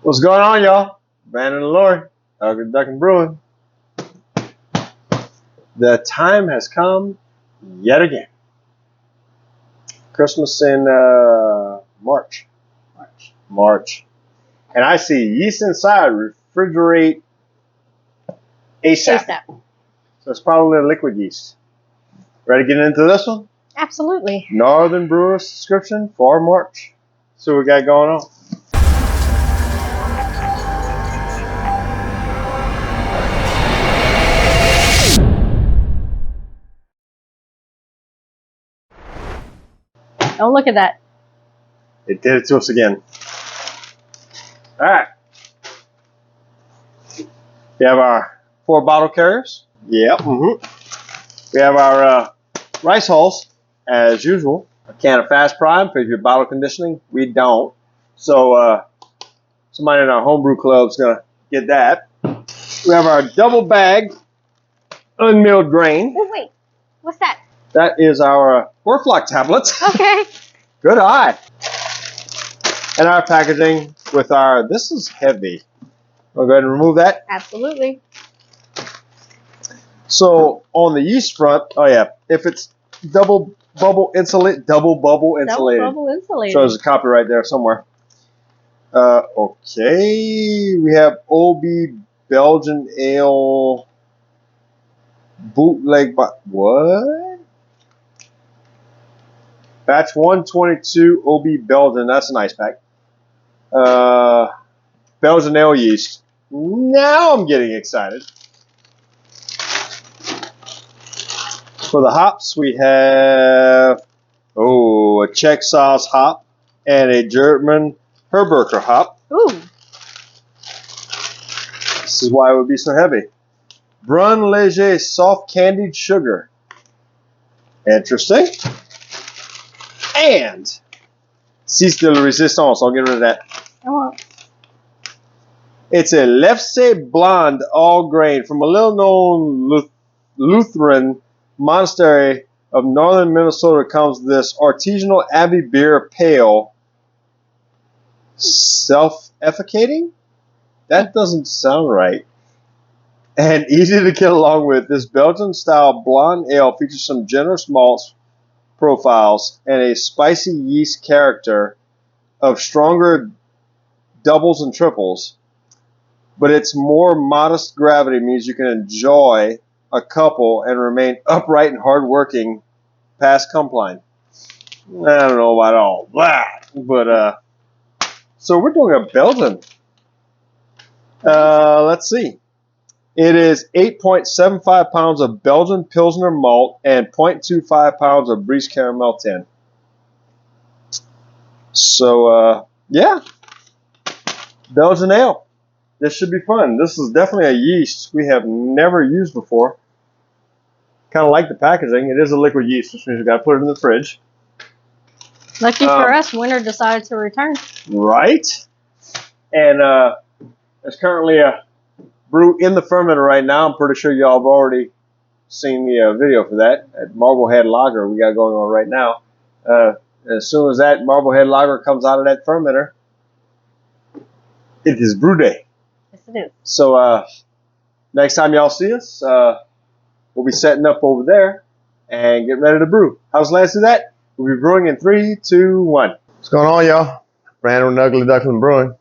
What's going on, y'all? Brandon and Lori, Ugly Duck Brewing. The time has come yet again. Christmas in March. And I see yeast inside. Refrigerate ASAP. So it's probably a liquid yeast. Ready to get into this one? Absolutely. Northern Brewer subscription for March. See what we got going on. Don't look at that. It did it to us again. All right. We have our 4 bottle carriers. Yep. We have our rice hulls, as usual. A can of Fast Prime for your bottle conditioning. We don't. So somebody in our homebrew club is going to get that. We have our double bag unmilled grain. Oh, wait. What's that? That is our Orflock tablets. Okay. Good eye. And our packaging with our, this is heavy. We'll go ahead and remove that. Absolutely. So on the yeast front, oh yeah, if it's double bubble insulated. Double bubble insulated. So there's a copyright there somewhere. Okay, we have OB Belgian Ale bootleg. What? Batch 122 OB Belgian. That's a nice pack. Belgian ale yeast. Now I'm getting excited. For the hops, we have a Czech sauce hop and a German Herberger hop. Ooh. This is why it would be so heavy. Brun Léger soft candied sugar. Interesting. And Cease de la Resistance. I'll get rid of that. Oh. It's a Lefse Blonde all grain from a little known Lutheran monastery of northern Minnesota. Comes this artisanal Abbey beer pale. Self-efficating? That doesn't sound right. And easy to get along with. This Belgian-style blonde ale features some generous malts profiles and a spicy yeast character of stronger doubles and triples. But its more modest gravity means you can enjoy a couple and remain upright and hardworking past compline. I don't know about all that, but so we're doing a Belgian. Let's see. It is 8.75 pounds of Belgian Pilsner malt and 0.25 pounds of Breeze caramel tin. So yeah, Belgian ale. This should be fun. This is definitely a yeast we have never used before. Kind of like the packaging. It is a liquid yeast, which means we got to put it in the fridge. Lucky for us, winter decided to return. Right. And there's currently a brew in the fermenter right now. I'm pretty sure y'all have already seen the video for that at Marblehead Lager we got going on right now. As soon as that Marblehead Lager comes out of that fermenter, it is brew day. Yes, it is. So next time y'all see us, we'll be setting up over there and getting ready to brew. How's Lance do that? We'll be brewing in 3, 2, 1. What's going on, y'all? Brandon with Ugly Duck Brewing.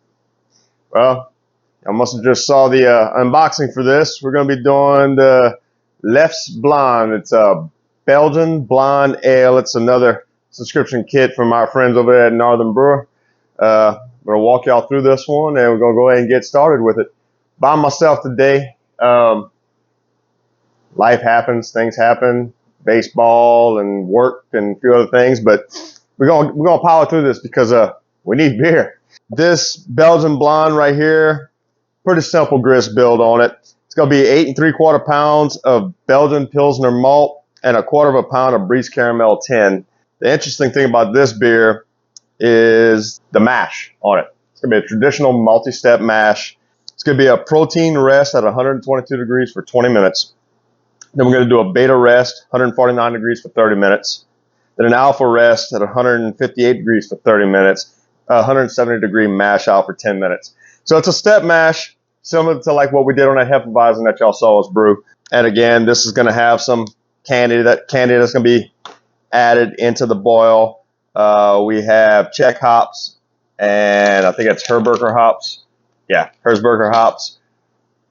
Well, I must have just saw the unboxing for this. We're going to be doing the Lefse Blonde. It's a Belgian blonde ale. It's another subscription kit from our friends over there at Northern Brewer. I'm going to walk y'all through this one, and we're going to go ahead and get started with it. By myself today. Life happens, things happen, baseball and work and a few other things, but we're gonna power through this because we need beer. This Belgian blonde right here, pretty simple grist build on it. It's gonna be 8 3/4 pounds of Belgian Pilsner malt and 1/4 pound of Breeze caramel tin. The interesting thing about this beer is the mash on it. It's gonna be a traditional multi-step mash. It's gonna be a protein rest at 122 degrees for 20 minutes. Then we're going to do a beta rest, 149 degrees for 30 minutes. Then an alpha rest at 158 degrees for 30 minutes, 170 degree mash out for 10 minutes. So it's a step mash, similar to like what we did on that Hefeweizen that y'all saw us brew. And again, this is going to have some candy that's going to be added into the boil. We have Czech hops, and I think it's Herberger hops. Yeah, Herzberger hops.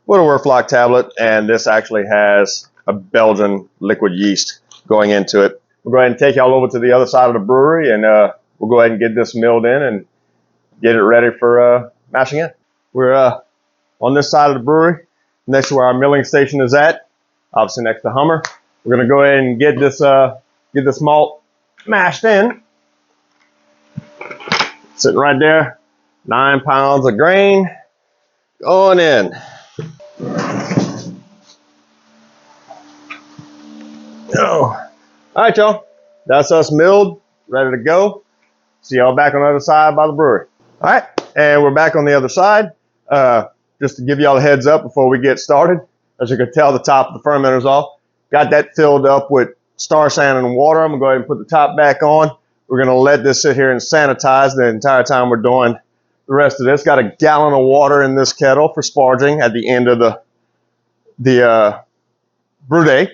With a Werflock tablet, and this actually has a Belgian liquid yeast going into it. We'll go ahead and take y'all over to the other side of the brewery, and we'll go ahead and get this milled in and get it ready for mashing in. We're on this side of the brewery, next to where our milling station is at, obviously next to Hummer. We're going to go ahead and get this malt mashed in. Sitting right there, 9 pounds of grain going in. Oh. All right, y'all. That's us milled, ready to go. See y'all back on the other side by the brewery. All right, and we're back on the other side. Just to give y'all a heads up before we get started, as you can tell, the top of the fermenter's off. Got that filled up with Star San and water. I'm gonna go ahead and put the top back on. We're gonna let this sit here and sanitize the entire time we're doing the rest of this. Got a gallon of water in this kettle for sparging at the end of the brew day.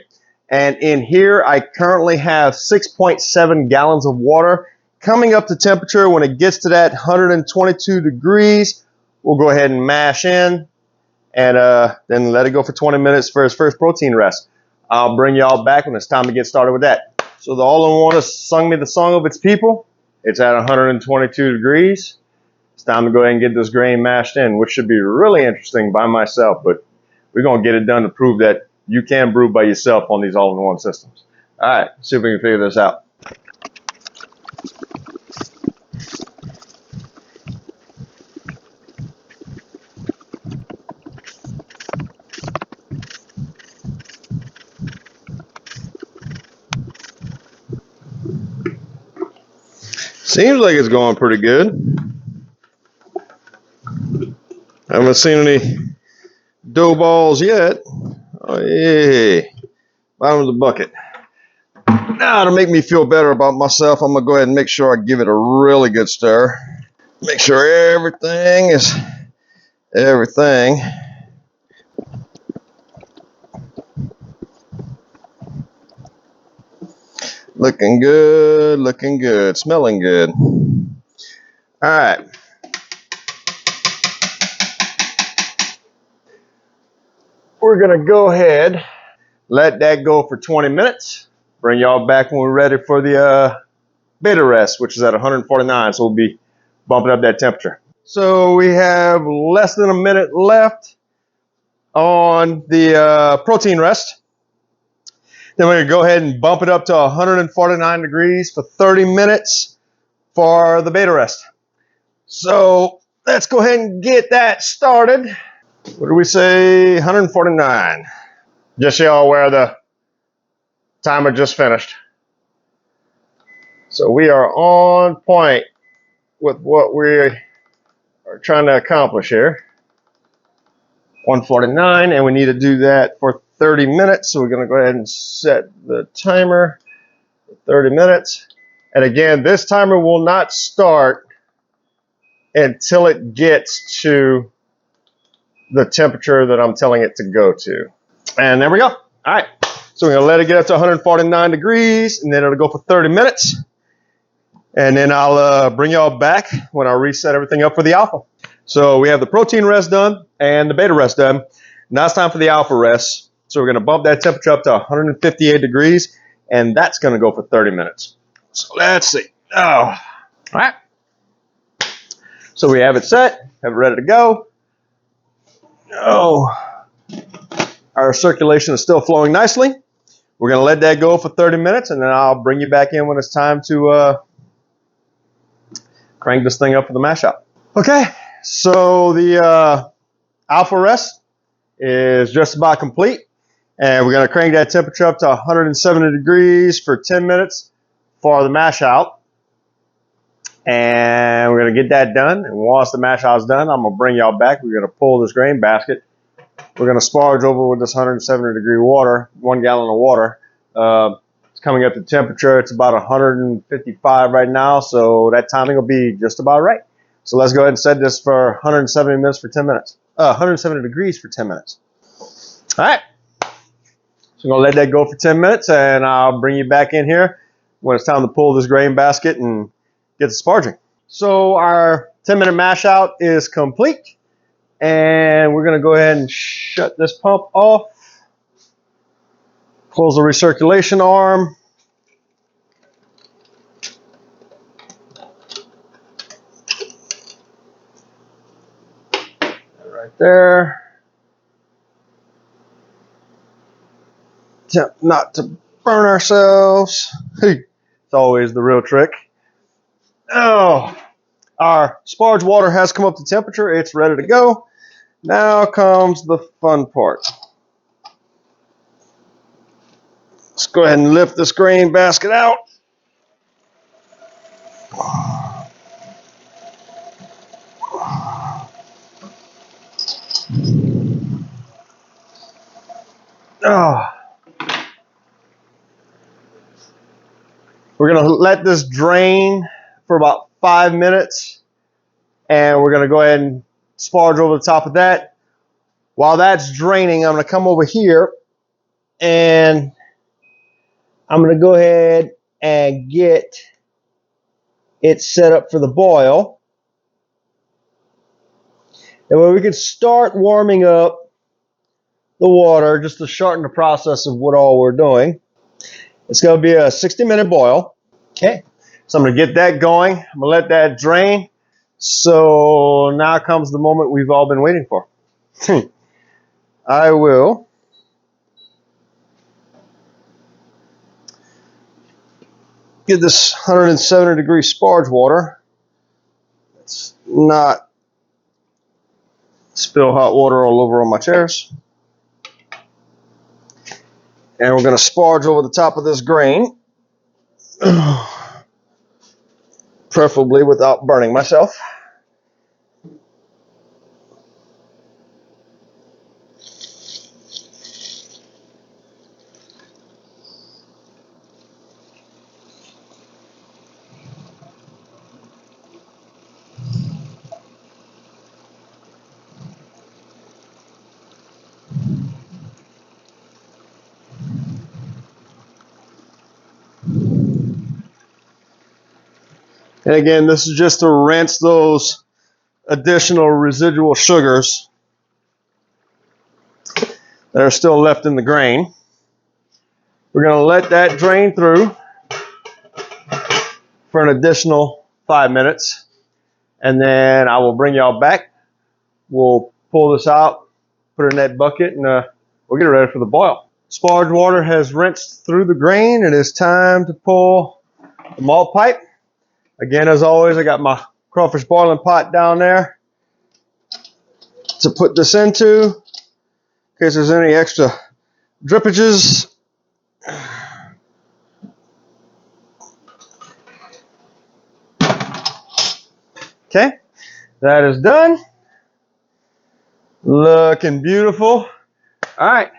And in here, I currently have 6.7 gallons of water coming up to temperature. When it gets to that 122 degrees, we'll go ahead and mash in and then let it go for 20 minutes for its first protein rest. I'll bring y'all back when it's time to get started with that. So the all-in-one has sung me the song of its people. It's at 122 degrees. It's time to go ahead and get this grain mashed in, which should be really interesting by myself, but we're going to get it done to prove that you can brew by yourself on these all-in-one systems. All right, see if we can figure this out. Seems like it's going pretty good. I haven't seen any dough balls yet. Oh, yeah. Bottom of the bucket. Now, to make me feel better about myself, I'm going to go ahead and make sure I give it a really good stir. Make sure everything is everything. Looking good, smelling good. All right. We're going to go ahead, let that go for 20 minutes. Bring y'all back when we're ready for the beta rest, which is at 149, so we'll be bumping up that temperature. So we have less than a minute left on the protein rest. Then we're going to go ahead and bump it up to 149 degrees for 30 minutes for the beta rest. So let's go ahead and get that started. What do we say? 149. Just so y'all aware, the timer just finished. So we are on point with what we are trying to accomplish here. 149, and we need to do that for 30 minutes. So we're going to go ahead and set the timer for 30 minutes. And again, this timer will not start until it gets to the temperature that I'm telling it to go to. And there we go. All right. So we're going to let it get up to 149 degrees, and then it'll go for 30 minutes. And then I'll bring y'all back when I reset everything up for the alpha. So we have the protein rest done and the beta rest done. Now it's time for the alpha rest. So we're going to bump that temperature up to 158 degrees, and that's going to go for 30 minutes. So let's see. Oh. All right. So we have it set, have it ready to go. Oh, our circulation is still flowing nicely. We're going to let that go for 30 minutes, and then I'll bring you back in when it's time to crank this thing up for the mash up. Okay, so the alpha rest is just about complete, and we're going to crank that temperature up to 170 degrees for 10 minutes for the mash out. And we're going to get that done, and once the mash out is done, I'm going to bring y'all back. We're going to pull this grain basket. We're going to sparge over with this 170 degree water, 1 gallon of water. It's coming up to temperature. It's about 155 right now, so that timing will be just about right. So let's go ahead and set this for 170 minutes for 10 minutes. 170 degrees for 10 minutes. All right. So I'm going to let that go for 10 minutes, and I'll bring you back in here when it's time to pull this grain basket and get the sparging. So our 10-minute mash out is complete, and we're going to go ahead and shut this pump off. Close the recirculation arm. Right there. Attempt not to burn ourselves. It's always the real trick. Oh, our sparge water has come up to temperature. It's ready to go. Now comes the fun part. Let's go ahead and lift this grain basket out. Oh. We're going to let this drain for about 5 minutes, and we're going to go ahead and sparge over the top of that. While that's draining, I'm going to come over here, and I'm going to go ahead and get it set up for the boil. And when we can start warming up the water just to shorten the process of what all we're doing. It's going to be a 60-minute boil. Okay, so I'm going to get that going. I'm going to let that drain. So now comes the moment we've all been waiting for. I will get this 170-degree sparge water. Let's not spill hot water all over on my chairs. And we're going to sparge over the top of this grain, preferably without burning myself. And again, this is just to rinse those additional residual sugars that are still left in the grain. We're going to let that drain through for an additional 5 minutes, and then I will bring y'all back. We'll pull this out, put it in that bucket, and we'll get it ready for the boil. Sparge water has rinsed through the grain. It is time to pull the malt pipe. Again, as always, I got my crawfish boiling pot down there to put this into in case there's any extra drippages. Okay, that is done. Looking beautiful. All right,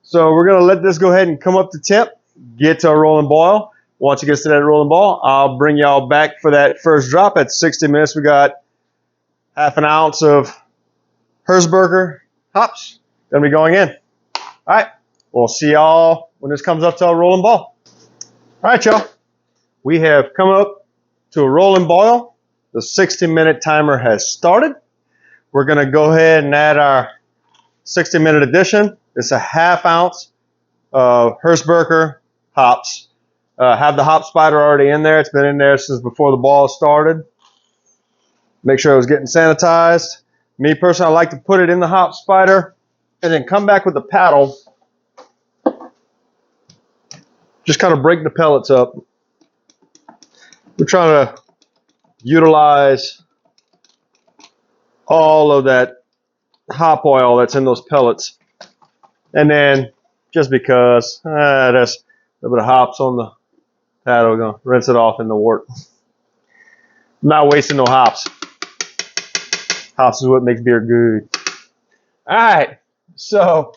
so we're going to let this go ahead and come up to temp, get to a rolling boil. Once it gets to that rolling boil, I'll bring y'all back for that first drop at 60 minutes. We got half an ounce of Herzberger hops going to be going in. All right, we'll see y'all when this comes up to a rolling boil. All right, y'all. We have come up to a rolling boil. The 60-minute timer has started. We're going to go ahead and add our 60-minute addition. It's a half ounce of Herzberger hops. Have the hop spider already in there. It's been in there since before the boil started. Make sure it was getting sanitized. Me personally, I like to put it in the hop spider and then come back with the paddle. Just kind of break the pellets up. We're trying to utilize all of that hop oil that's in those pellets. And then just because there's a little bit of hops on the paddle, we're going to rinse it off in the wort. I'm not wasting no hops. Hops is what makes beer good. All right, so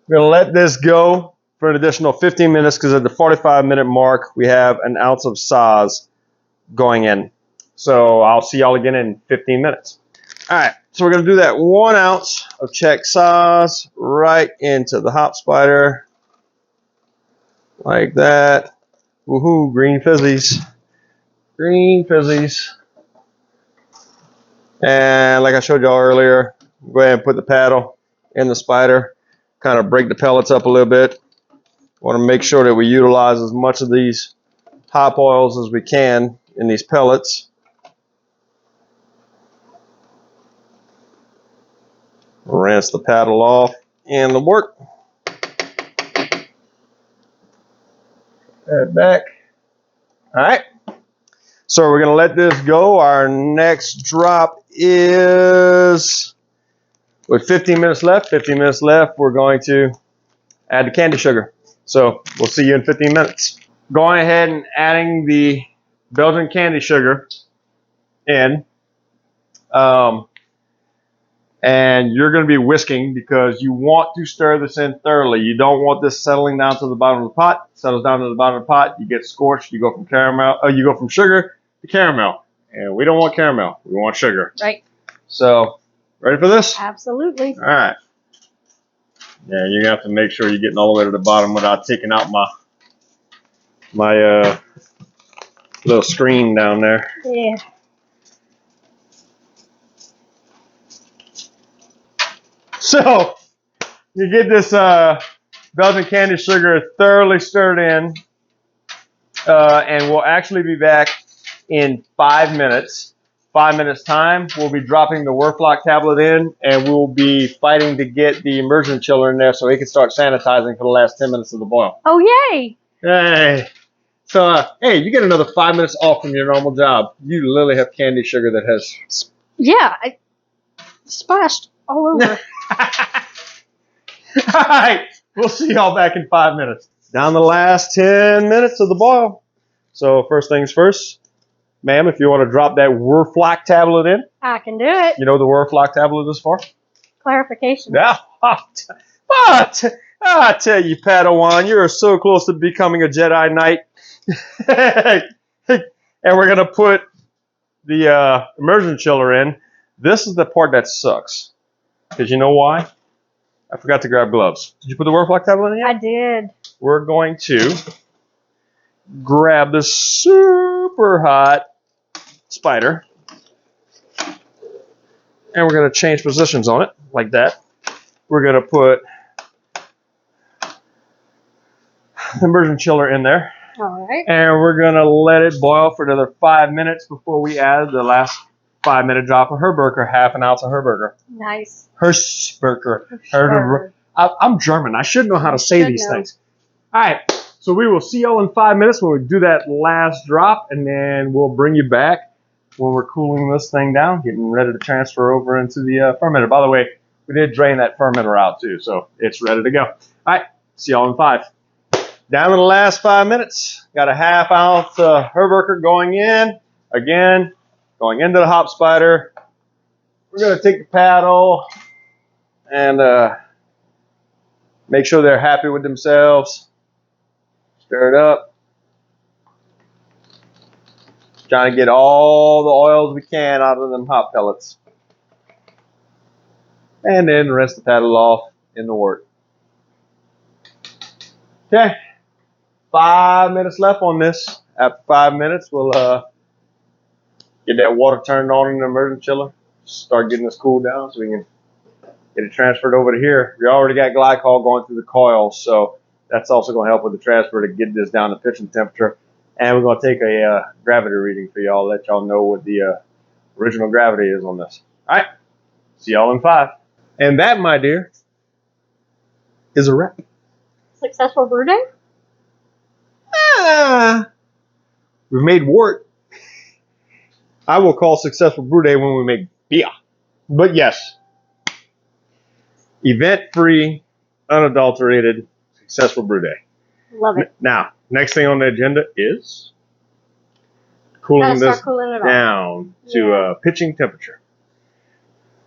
we're going to let this go for an additional 15 minutes because at the 45-minute mark, we have an ounce of Saaz going in. So I'll see y'all again in 15 minutes. All right, so we're gonna do that 1 ounce of Czech sauce right into the hop spider, like that. Woohoo! Green fizzies, green fizzies. And like I showed y'all earlier, go ahead and put the paddle in the spider, kind of break the pellets up a little bit. Want to make sure that we utilize as much of these hop oils as we can in these pellets. Rinse the paddle off in the wort. Add back. All right. So we're going to let this go. Our next drop is, with 15 minutes left, we're going to add the candy sugar. So we'll see you in 15 minutes. Going ahead and adding the Belgian candy sugar in. And you're going to be whisking because you want to stir this in thoroughly. You don't want this settling down to the bottom of the pot. Settles down to the bottom of the pot, you get scorched. You go from you go from sugar to caramel, and we don't want caramel. We want sugar. Right. So, ready for this? Absolutely. All right. Yeah, you're gonna have to make sure you're getting all the way to the bottom without taking out my little screen down there. Yeah. So you get this Belgian candy sugar thoroughly stirred in, and we'll actually be back in 5 minutes. 5 minutes time, we'll be dropping the Werflock tablet in, and we'll be fighting to get the immersion chiller in there so it can start sanitizing for the last 10 minutes of the boil. Oh, yay! Hey, so hey, you get another 5 minutes off from your normal job. You literally have candy sugar that has. Yeah, I splashed all over. All right, we'll see y'all back in 5 minutes. Down the last 10 minutes of the boil. So first things first, ma'am, if you want to drop that Werflock tablet in. I can do it. You know what the Werflock tablet is for? Clarification. Yeah. But I tell you, Padawan, you're so close to becoming a Jedi Knight. And we're going to put the immersion chiller in. This is the part that sucks. Because you know why? I forgot to grab gloves. Did you put the Werflock tablet in yet? I did. We're going to grab this super hot spider. And we're going to change positions on it, like that. We're going to put the immersion chiller in there. All right. And we're going to let it boil for another 5 minutes before we add the last 5 minute drop of Herberger, half an ounce of Herberger. Nice. Herberger. I'm German. I should know how to say these things. All right. So we will see y'all in 5 minutes when we do that last drop, and then we'll bring you back when we're cooling this thing down, getting ready to transfer over into the fermenter. By the way, we did drain that fermenter out too, so it's ready to go. All right. See y'all in 5. Down to the last 5 minutes. Got a half ounce Herberger going in. Again, going into the hop spider. We're going to take the paddle and make sure they're happy with themselves. Stir it up. Trying to get all the oils we can out of them hop pellets. And then rinse the paddle off in the wort. Okay. 5 minutes left on this. After 5 minutes, we'll get that water turned on in the immersion chiller. Start getting this cooled down so we can get it transferred over to here. We already got glycol going through the coils, so that's also going to help with the transfer to get this down to pitching temperature. And we're going to take a gravity reading for y'all, let y'all know what the original gravity is on this. All right. See y'all in 5. And that, my dear, is a wrap. Successful brew day? We've made wort. I will call successful brew day when we make beer. But yes, event-free, unadulterated, successful brew day. Love it. Now, next thing on the agenda is cooling this down to pitching temperature.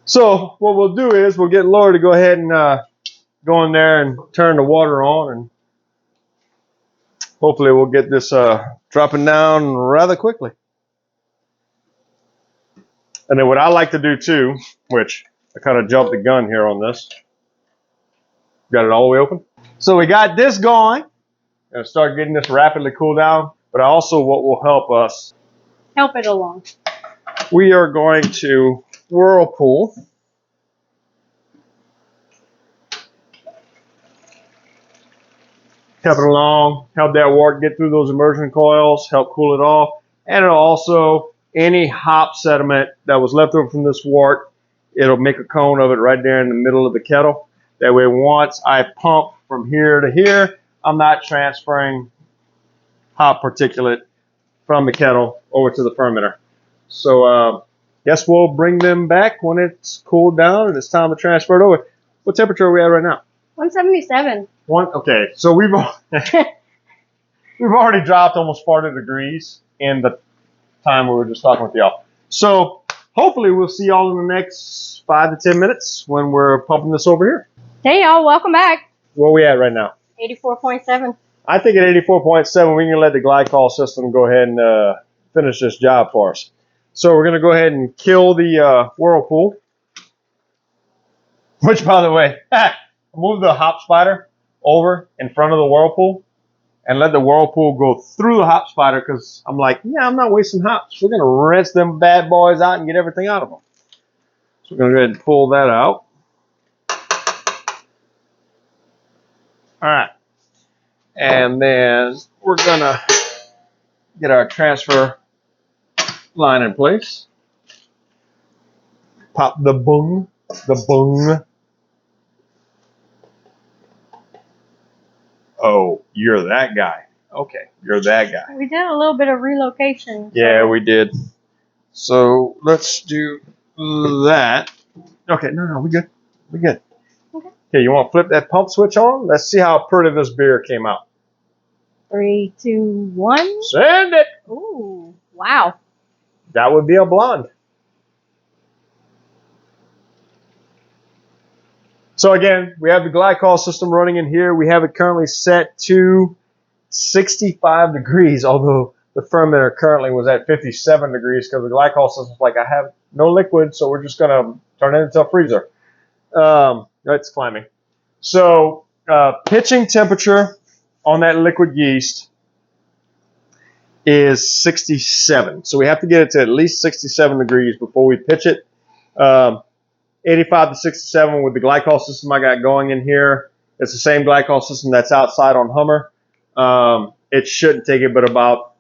So what we'll do is we'll get Laura to go ahead and go in there and turn the water on, and hopefully we'll get this dropping down rather quickly. And then what I like to do too, which I kind of jumped the gun here on this. Got it all the way open. So we got this going. Gonna start getting this rapidly cooled down. But also what will help us. Help it along. We are going to whirlpool. Help it along, help that wort get through those immersion coils, help cool it off. And it'll also, any hop sediment that was left over from this wort, it'll make a cone of it right there in the middle of the kettle. That way once I pump from here to here, I'm not transferring hop particulate from the kettle over to the fermenter. So guess we'll bring them back when it's cooled down and it's time to transfer it over. What temperature are we at right now? 177. Okay, so we've already dropped almost 40 degrees in the time we were just talking with y'all. So hopefully we'll see y'all in the next 5 to 10 minutes when we're pumping this over here. Hey y'all, welcome back. Where are we at right now? 84.7. I think at 84.7 we can let the glycol system go ahead and finish this job for us. So we're going to go ahead and kill the whirlpool. Which, by the way, move the hop spider over in front of the whirlpool and let the whirlpool go through the hop spider, because I'm like, yeah, I'm not wasting hops. We're going to rinse them bad boys out and get everything out of them. So we're going to go ahead and pull that out. All right. And then we're going to get our transfer line in place. Pop the bung. The bung. Oh, you're that guy. Okay, you're that guy. We did a little bit of relocation. Yeah, we did. So let's do that. Okay, no, we good. We good. Okay. Okay, you want to flip that pump switch on? Let's see how pretty this beer came out. 3, 2, 1. Send it. Ooh, wow. That would be a blonde. So again, we have the glycol system running in here. We have it currently set to 65 degrees, although the fermenter currently was at 57 degrees because the glycol system's like, I have no liquid, so we're just going to turn it into a freezer. It's climbing. So pitching temperature on that liquid yeast is 67. So we have to get it to at least 67 degrees before we pitch it. 85 to 67 with the glycol system I got going in here. It's the same glycol system that's outside on Hummer. It shouldn't take it but about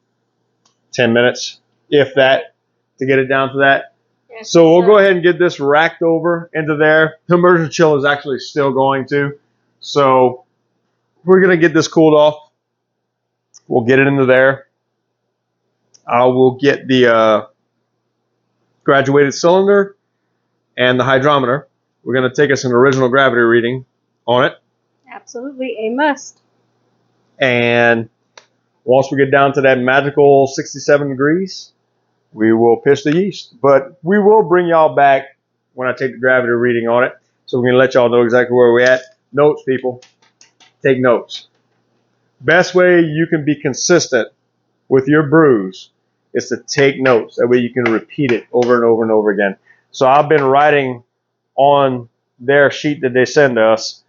10 minutes, if that, to get it down to that. Yeah, so we'll go ahead and get this racked over into there. The immersion chill is actually still going to. So we're going to get this cooled off. We'll get it into there. I will get the graduated cylinder and the hydrometer. We're going to take us an original gravity reading on it. Absolutely a must. And once we get down to that magical 67 degrees, we will pitch the yeast. But we will bring y'all back when I take the gravity reading on it, so we can let y'all know exactly where we're at. Notes, people. Take notes. Best way you can be consistent with your brews is to take notes. That way you can repeat it over and over and over again. So I've been writing on their sheet that they send us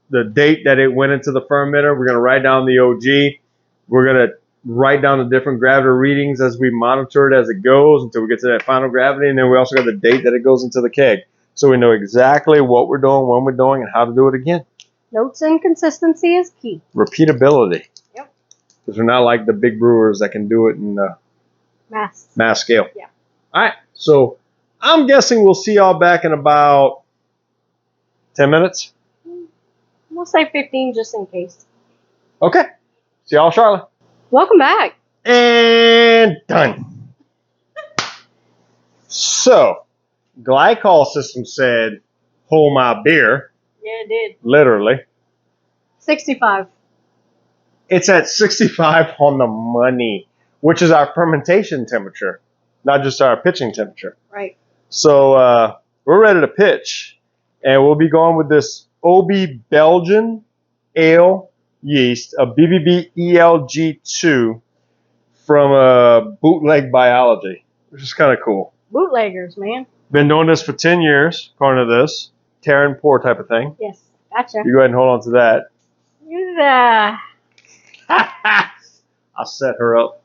the date that it went into the fermenter. We're going to write down the OG. We're going to write down the different gravity readings as we monitor it as it goes until we get to that final gravity. And then we also got the date that it goes into the keg. So we know exactly what we're doing, when we're doing, and how to do it again. Notes and consistency is key. Repeatability. Yep. Because we're not like the big brewers that can do it in mass scale. Yeah. All right. So I'm guessing we'll see y'all back in about 10 minutes. We'll say 15 just in case. Okay. See y'all, Charlotte. Welcome back. And done. So, glycol system said, hold my beer. Yeah, it did. Literally. 65. It's at 65 on the money, which is our fermentation temperature, not just our pitching temperature. Right. So we're ready to pitch, and we'll be going with this OB Belgian Ale yeast, a BBB ELG2 from Bootleg Biology, which is kind of cool. Bootleggers, man. Been doing this for 10 years, according to this. Tear and pour type of thing. Yes, gotcha. You go ahead and hold on to that. I'll set her up.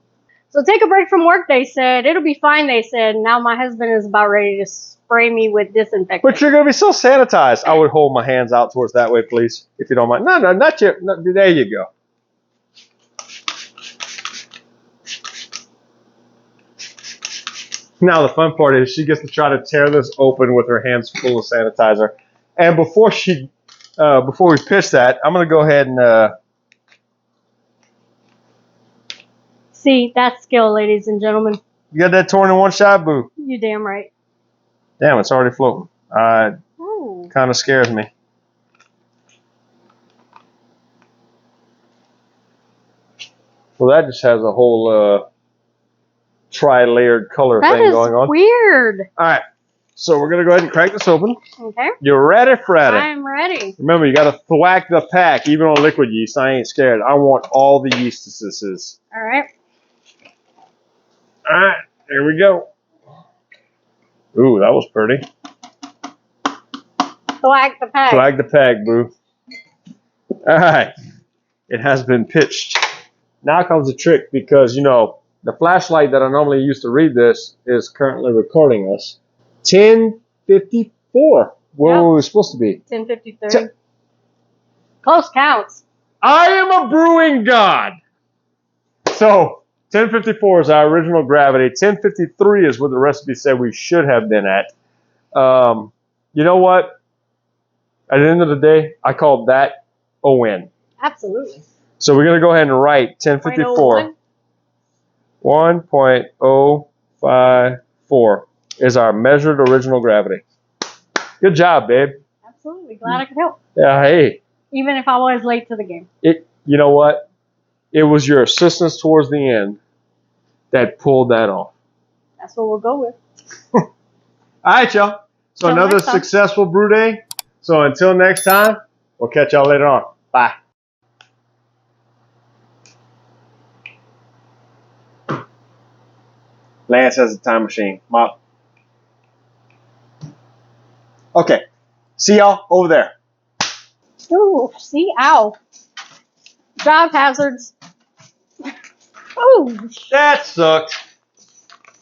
So take a break from work, they said. It'll be fine, they said. Now my husband is about ready to spray me with disinfectant. But you're going to be so sanitized. I would hold my hands out towards that way, please, if you don't mind. No, not yet. No, there you go. Now the fun part is she gets to try to tear this open with her hands full of sanitizer. And before we pitch that, I'm going to go ahead and... See, that's skill, ladies and gentlemen. You got that torn in one shot, boo? You damn right. Damn, it's already floating. Kind of scares me. Well, that just has a whole tri-layered color thing going on. That is weird. All right, so we're going to go ahead and crack this open. Okay. You ready, Freddy? I'm ready. Remember, you got to thwack the pack, even on liquid yeast. I ain't scared. I want all the yeastises. All right. All right, here we go. Ooh, that was pretty. Thwack the pack. Thwack the pack, boo. All right, it has been pitched. Now comes the trick because, you know, the flashlight that I normally use to read this is currently recording us. 10:54. Where were we supposed to be? 10:53. Close counts. I am a brewing god. So 10:54 is our original gravity. 10:53 is where the recipe said we should have been at. You know what? At the end of the day, I call that a win. Absolutely. So we're going to go ahead and write 10:54. 1.054 is our measured original gravity. Good job, babe. Absolutely. Glad I could help. Yeah, hey. Even if I was late to the game. You know what? It was your assistance towards the end that pulled that off. That's what we'll go with. All right, y'all. So Till another next time. successful brew day. So until next time, we'll catch y'all later on. Bye. Lance has a time machine. Mop. Okay. See y'all over there. Ooh, see? Ow. Job hazards. Ooh. That sucked.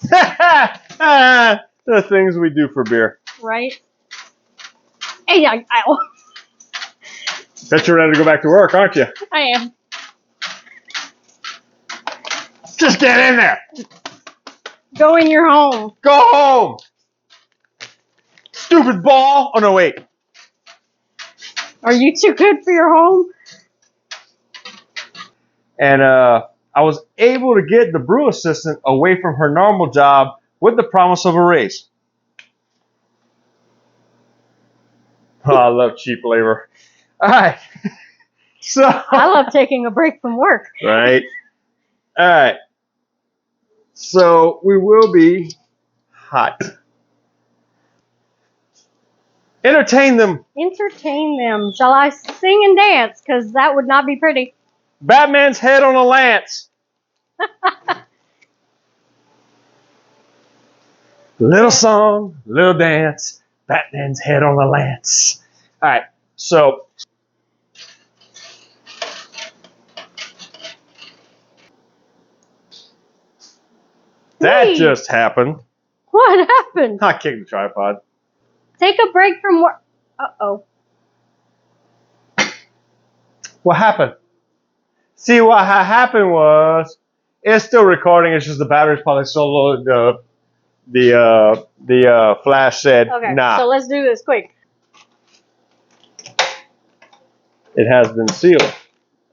The things we do for beer. Right? Hey, ow. Bet you're ready to go back to work, aren't you? I am. Just get in there. Go in your home. Go home. Stupid ball. Oh, no, wait. Are you too good for your home? And I was able to get the brew assistant away from her normal job with the promise of a raise. Oh, I love cheap labor. All right. So I love taking a break from work. right. All right. So we will be hot. Entertain them. Entertain them. Shall I sing and dance? Because that would not be pretty. Batman's head on a lance. Little song, little dance. Batman's head on a lance. All right. So that Wait. just happened. What happened? I kicked the tripod. Take a break from work. Uh-oh. What happened? See, what happened was it's still recording. It's just the battery's probably so low. The flash said, Okay, nah. so let's do this quick. It has been sealed.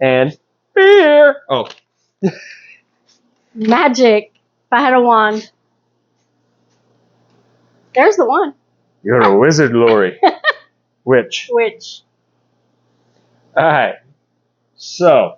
And beer. Oh. Magic. If I had a wand. There's the one. You're a wizard, Lori. Which? Which? All right. So